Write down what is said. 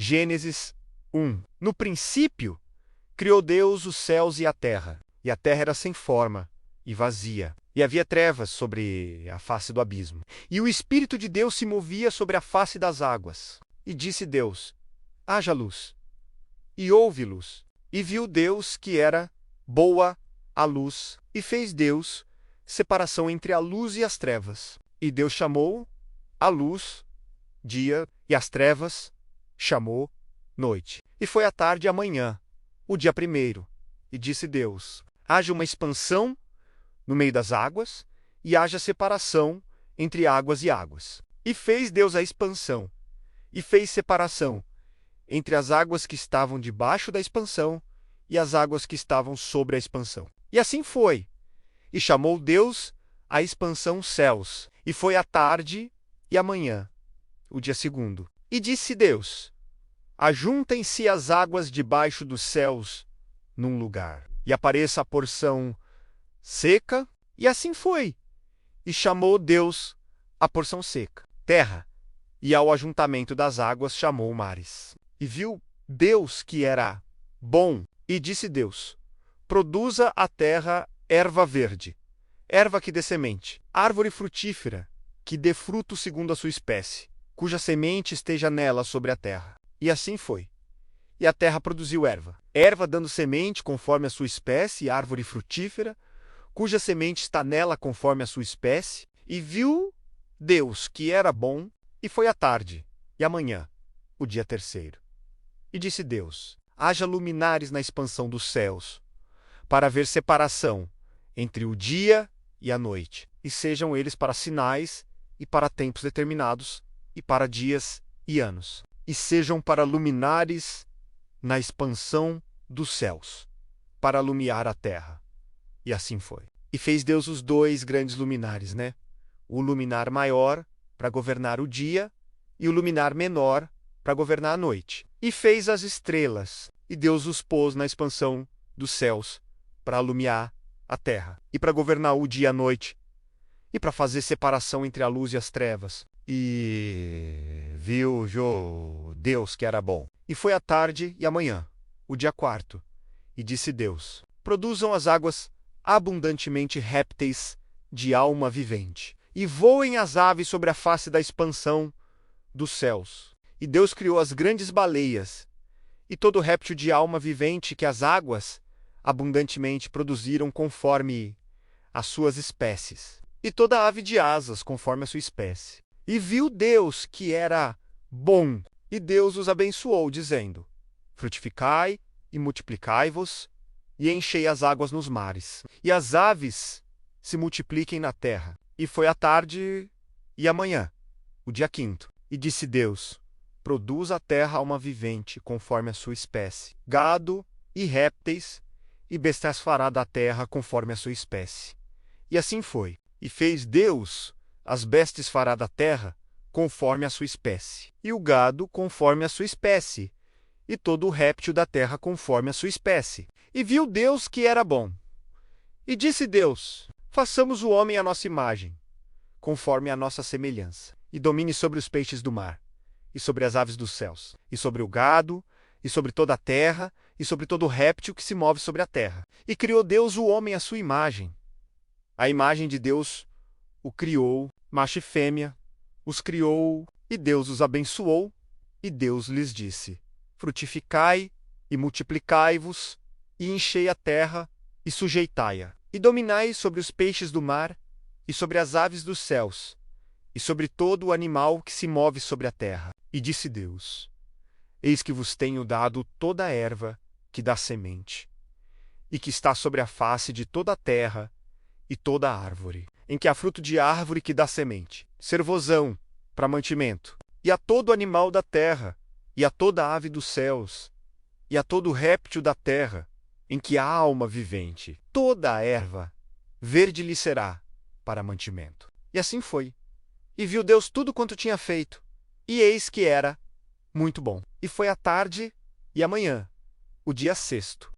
Gênesis 1. No princípio, criou Deus os céus e a terra era sem forma e vazia, e havia trevas sobre a face do abismo. E o Espírito de Deus se movia sobre a face das águas. E disse Deus: haja luz. E houve luz. E viu Deus que era boa a luz, e fez Deus separação entre a luz e as trevas. E Deus chamou a luz dia, e as trevas chamou noite. E foi a tarde e a manhã, o dia primeiro. E disse Deus: haja uma expansão no meio das águas, e haja separação entre águas e águas. E fez Deus a expansão, e fez separação entre as águas que estavam debaixo da expansão e as águas que estavam sobre a expansão. E assim foi. E chamou Deus a expansão céus. E foi a tarde e a manhã, o dia segundo. E disse Deus: ajuntem-se as águas debaixo dos céus num lugar, e apareça a porção seca. E assim foi. E chamou Deus a porção seca terra, e ao ajuntamento das águas chamou mares. E viu Deus que era bom, e disse Deus: produza a terra erva verde, erva que dê semente, árvore frutífera, que dê fruto segundo a sua espécie, cuja semente esteja nela sobre a terra. E assim foi. E a terra produziu erva dando semente conforme a sua espécie, e árvore frutífera, cuja semente está nela conforme a sua espécie. E viu Deus que era bom, e foi a tarde e a manhã, o dia terceiro. E disse Deus: haja luminares na expansão dos céus, para haver separação entre o dia e a noite, e sejam eles para sinais e para tempos determinados, e para dias e anos, e sejam para luminares na expansão dos céus, para alumiar a terra. E assim foi. E fez Deus os dois grandes luminares, O luminar maior para governar o dia, e o luminar menor para governar a noite. E fez as estrelas, e Deus os pôs na expansão dos céus, para alumiar a terra, e para governar o dia e a noite, e para fazer separação entre a luz e as trevas. E viu Deus que era bom. E foi a tarde e a manhã, o dia quarto. E disse Deus: produzam as águas abundantemente répteis de alma vivente, e voem as aves sobre a face da expansão dos céus. E Deus criou as grandes baleias, e todo réptil de alma vivente que as águas abundantemente produziram conforme as suas espécies, e toda ave de asas conforme a sua espécie. E viu Deus que era bom, e Deus os abençoou, dizendo: frutificai e multiplicai-vos, e enchei as águas nos mares, e as aves se multipliquem na terra. E foi a tarde e a manhã, o dia quinto. E disse Deus: produz a terra alma vivente conforme a sua espécie, gado e répteis, e bestas fará da terra conforme a sua espécie. E assim foi. E fez Deus as bestes fará da terra conforme a sua espécie, e o gado conforme a sua espécie, e todo o réptil da terra conforme a sua espécie. E viu Deus que era bom. E disse Deus: façamos o homem à nossa imagem, conforme a nossa semelhança, e domine sobre os peixes do mar, e sobre as aves dos céus, e sobre o gado, e sobre toda a terra, e sobre todo réptil que se move sobre a terra. E criou Deus o homem à sua imagem. A imagem de Deus o criou, macho e fêmea, os criou, e Deus os abençoou, e Deus lhes disse: frutificai e multiplicai-vos, e enchei a terra, e sujeitai-a, e dominai sobre os peixes do mar, e sobre as aves dos céus, e sobre todo o animal que se move sobre a terra. E disse Deus: eis que vos tenho dado toda a erva que dá semente, e que está sobre a face de toda a terra, e toda a árvore, em que há fruto de árvore que dá semente, servosão para mantimento, e a todo animal da terra, e a toda ave dos céus, e a todo réptil da terra, em que há alma vivente. Toda a erva verde lhe será para mantimento. E assim foi. E viu Deus tudo quanto tinha feito, e eis que era muito bom. E foi a tarde e a manhã, o dia sexto.